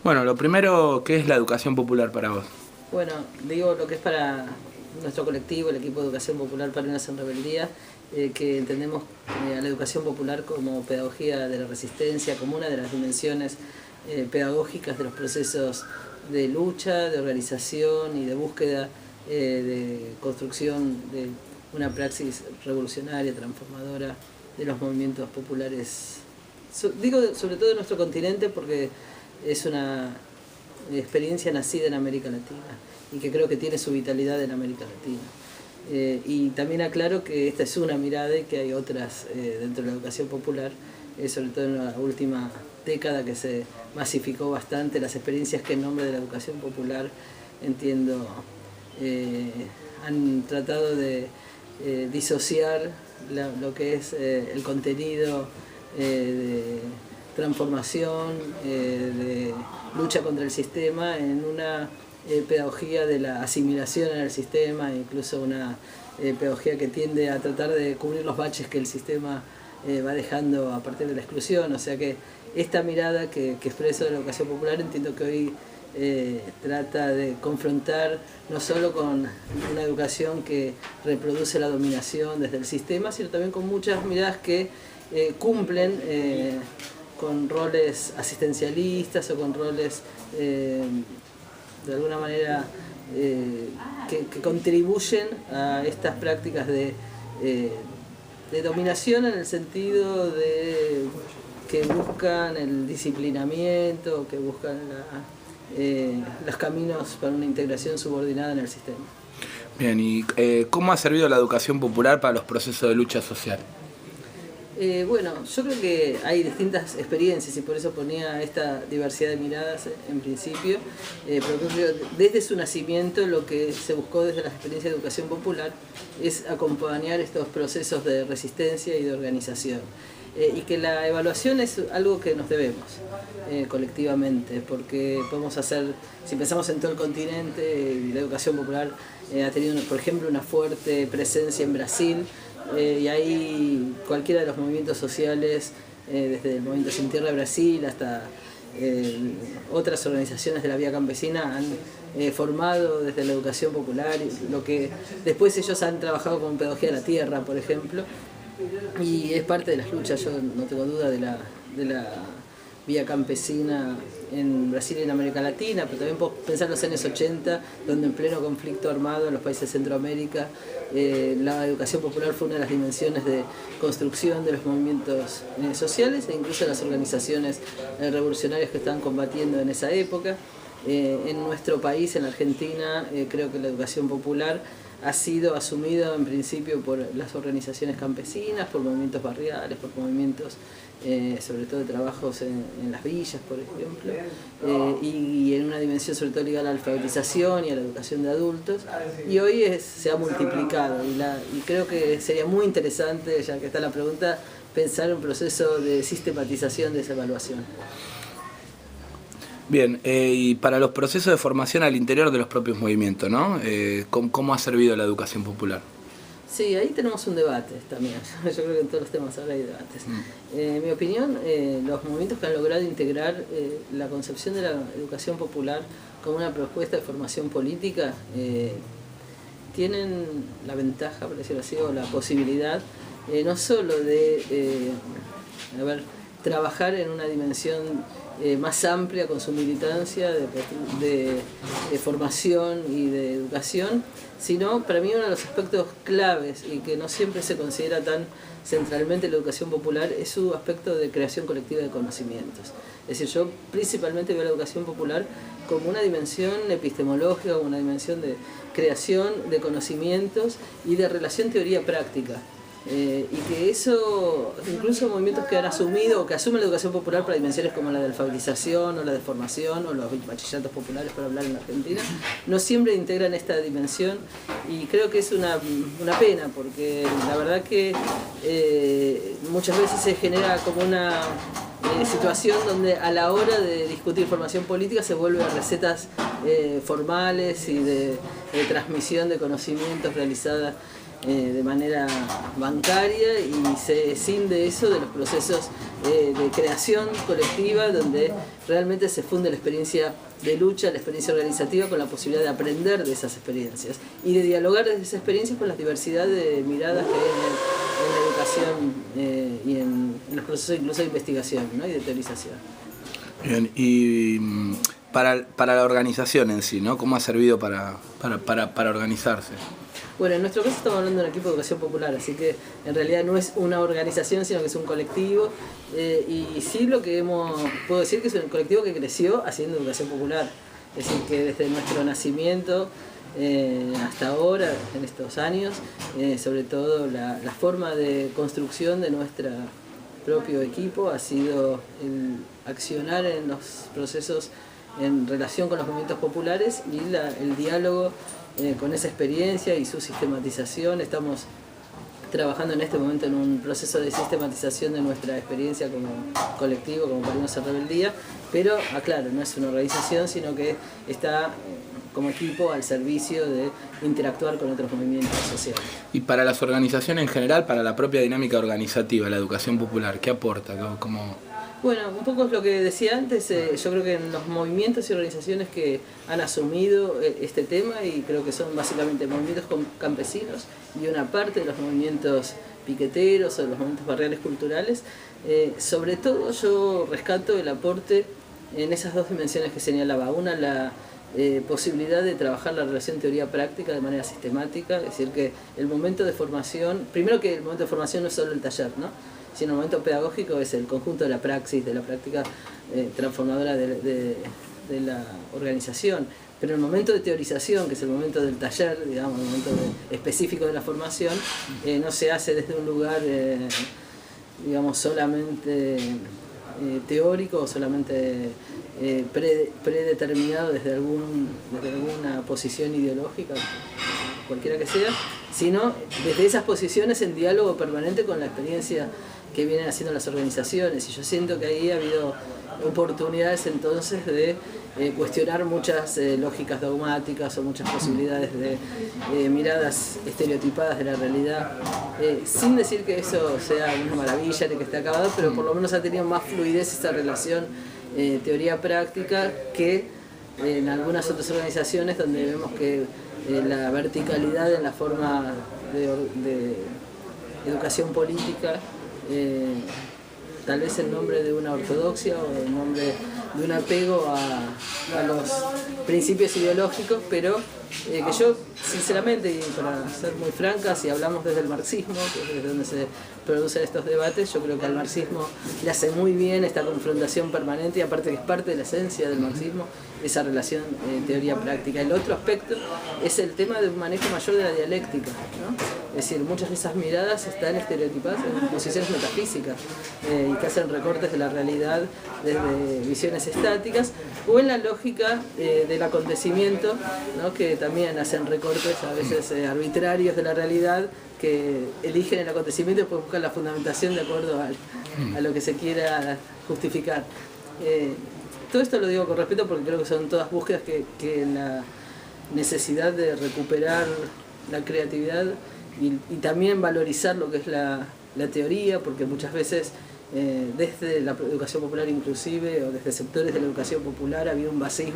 Bueno, lo primero, ¿qué es la educación popular para vos? Bueno, digo lo que es para nuestro colectivo, el equipo de Educación Popular Peronistas en Rebeldía, que entendemos a la educación popular como pedagogía de la resistencia, como una de las dimensiones pedagógicas de los procesos de lucha, de organización y de búsqueda de construcción de una praxis revolucionaria, transformadora de los movimientos populares. Digo sobre todo de nuestro continente porque es una experiencia nacida en América Latina y que creo que tiene su vitalidad en América Latina. Y también aclaro que esta es una mirada y que hay otras dentro de la educación popular, sobre todo en la última década que se masificó bastante las experiencias que en nombre de la educación popular, entiendo, han tratado de disociar lo que es el contenido de transformación, de lucha contra el sistema en una pedagogía de la asimilación en el sistema, incluso una pedagogía que tiende a tratar de cubrir los baches que el sistema va dejando a partir de la exclusión. O sea que esta mirada que expreso de la educación popular entiendo que hoy trata de confrontar no solo con una educación que reproduce la dominación desde el sistema, sino también con muchas miradas que cumplen con roles asistencialistas o con roles de alguna manera que contribuyen a estas prácticas de dominación, en el sentido de que buscan el disciplinamiento, que buscan los caminos para una integración subordinada en el sistema. Bien, ¿y cómo ha servido la educación popular para los procesos de lucha social? Bueno, yo creo que hay distintas experiencias y por eso ponía esta diversidad de miradas en principio. Pero desde su nacimiento lo que se buscó desde la experiencia de educación popular es acompañar estos procesos de resistencia y de organización. Y que la evaluación es algo que nos debemos colectivamente, porque podemos hacer, si pensamos en todo el continente, la educación popular ha tenido, por ejemplo, una fuerte presencia en Brasil, y ahí cualquiera de los movimientos sociales, desde el Movimiento Sin Tierra de Brasil hasta otras organizaciones de la vía campesina, han formado desde la educación popular, lo que después ellos han trabajado con pedagogía de la tierra, por ejemplo, y es parte de las luchas, yo no tengo duda, de la vía campesina en Brasil y en América Latina, pero también puedo pensar en los años 80, donde en pleno conflicto armado en los países de Centroamérica, la educación popular fue una de las dimensiones de construcción de los movimientos sociales e incluso de las organizaciones revolucionarias que estaban combatiendo en esa época. En nuestro país, en Argentina, creo que la educación popular ha sido asumido en principio por las organizaciones campesinas, por movimientos barriales, por movimientos sobre todo de trabajos en las villas, por ejemplo, y en una dimensión sobre todo ligada a la alfabetización y a la educación de adultos, y hoy se ha multiplicado, y creo que sería muy interesante, ya que está la pregunta, pensar en un proceso de sistematización de esa evaluación. Bien, y para los procesos de formación al interior de los propios movimientos, ¿no? ¿Cómo ha servido la educación popular? Sí, ahí tenemos un debate también. Yo creo que en todos los temas ahora hay debates. En mi opinión, los movimientos que han logrado integrar la concepción de la educación popular como una propuesta de formación política tienen la ventaja, por decirlo así, o la posibilidad no solo de trabajar en una dimensión más amplia con su militancia de formación y de educación, sino para mí uno de los aspectos claves y que no siempre se considera tan centralmente la educación popular es su aspecto de creación colectiva de conocimientos. Es decir, yo principalmente veo la educación popular como una dimensión epistemológica, como una dimensión de creación de conocimientos y de relación teoría-práctica. Y que eso, incluso movimientos que han asumido o que asumen la educación popular para dimensiones como la de alfabetización o la de formación o los bachilleratos populares, para hablar en Argentina, no siempre integran esta dimensión, y creo que es una pena, porque la verdad que muchas veces se genera como una situación donde a la hora de discutir formación política se vuelve a recetas formales y de transmisión de conocimientos realizadas de manera bancaria y se escinde eso de los procesos de creación colectiva donde realmente se funde la experiencia de lucha, la experiencia organizativa con la posibilidad de aprender de esas experiencias y de dialogar desde esas experiencias con la diversidad de miradas que hay en la educación y en los procesos incluso de investigación, ¿no? Y de teorización. Bien, y para la organización en sí, ¿no? ¿Cómo ha servido para organizarse? Bueno, en nuestro caso estamos hablando de un equipo de educación popular, así que en realidad no es una organización, sino que es un colectivo. Y sí puedo decir que es un colectivo que creció haciendo educación popular. Es decir, que desde nuestro nacimiento hasta ahora, en estos años, sobre todo la forma de construcción de nuestro propio equipo ha sido el accionar en los procesos en relación con los movimientos populares y el diálogo con esa experiencia y su sistematización. Estamos trabajando en este momento en un proceso de sistematización de nuestra experiencia como colectivo, como Parinos en Rebeldía, pero aclaro, no es una organización, sino que está como equipo al servicio de interactuar con otros movimientos sociales. Y para las organizaciones en general, para la propia dinámica organizativa, la educación popular, ¿qué aporta? Bueno, un poco es lo que decía antes, yo creo que en los movimientos y organizaciones que han asumido este tema, y creo que son básicamente movimientos campesinos y una parte de los movimientos piqueteros o de los movimientos barriales culturales, sobre todo yo rescato el aporte en esas dos dimensiones que señalaba. Una, la posibilidad de trabajar la relación teoría-práctica de manera sistemática, es decir, que el momento de formación, primero que el momento de formación no es solo el taller, ¿no? Sino el momento pedagógico es el conjunto de la praxis, de la práctica transformadora de la organización. Pero el momento de teorización, que es el momento del taller, digamos, el momento específico de la formación, no se hace desde un lugar, digamos, solamente teórico o solamente predeterminado desde alguna posición ideológica, cualquiera que sea, sino desde esas posiciones en diálogo permanente con la experiencia que vienen haciendo las organizaciones. Y yo siento que ahí ha habido oportunidades entonces de cuestionar muchas lógicas dogmáticas o muchas posibilidades de miradas estereotipadas de la realidad, sin decir que eso sea una maravilla ni que esté acabado, pero por lo menos ha tenido más fluidez esa relación teoría-práctica que en algunas otras organizaciones donde vemos que la verticalidad en la forma de educación política, tal vez en nombre de una ortodoxia o en nombre de un apego a los principios ideológicos, pero que yo sinceramente, y para ser muy franca, si hablamos desde el marxismo, que es desde donde se producen estos debates, yo creo que al marxismo le hace muy bien esta confrontación permanente, y aparte que es parte de la esencia del marxismo, esa relación teoría-práctica. El otro aspecto es el tema de un manejo mayor de la dialéctica, ¿no? Es decir, muchas de esas miradas están estereotipadas en posiciones metafísicas y que hacen recortes de la realidad desde visiones estáticas, o en la lógica del acontecimiento, ¿no? Que también hacen recortes a veces arbitrarios de la realidad, que eligen el acontecimiento y después buscan la fundamentación de acuerdo a lo que se quiera justificar. Todo esto lo digo con respeto porque creo que son todas búsquedas que la necesidad de recuperar la creatividad y también valorizar lo que es la teoría, porque muchas veces desde la educación popular inclusive, o desde sectores de la educación popular, había un vacío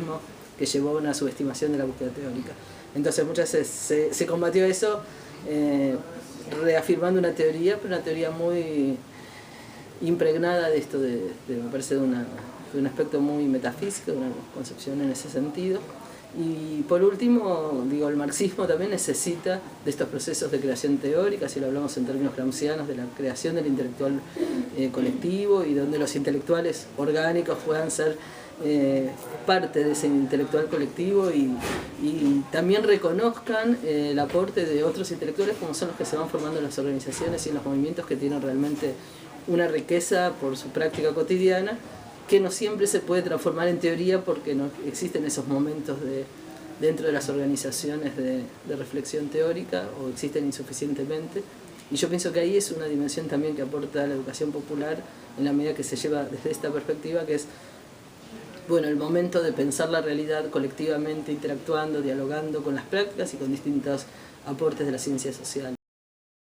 que llevó a una subestimación de la búsqueda teórica. Entonces muchas veces se combatió eso reafirmando una teoría, pero una teoría muy impregnada de esto, me parece, de un aspecto muy metafísico, de una concepción en ese sentido. Y por último, digo, el marxismo también necesita de estos procesos de creación teórica, si lo hablamos en términos gramscianos, de la creación del intelectual colectivo, y donde los intelectuales orgánicos puedan ser parte de ese intelectual colectivo y también reconozcan el aporte de otros intelectuales como son los que se van formando en las organizaciones y en los movimientos, que tienen realmente una riqueza por su práctica cotidiana, que no siempre se puede transformar en teoría porque no existen esos momentos dentro de las organizaciones de reflexión teórica, o existen insuficientemente. Y yo pienso que ahí es una dimensión también que aporta la educación popular, en la medida que se lleva desde esta perspectiva, que es, bueno, el momento de pensar la realidad colectivamente, interactuando, dialogando con las prácticas y con distintos aportes de la ciencia social.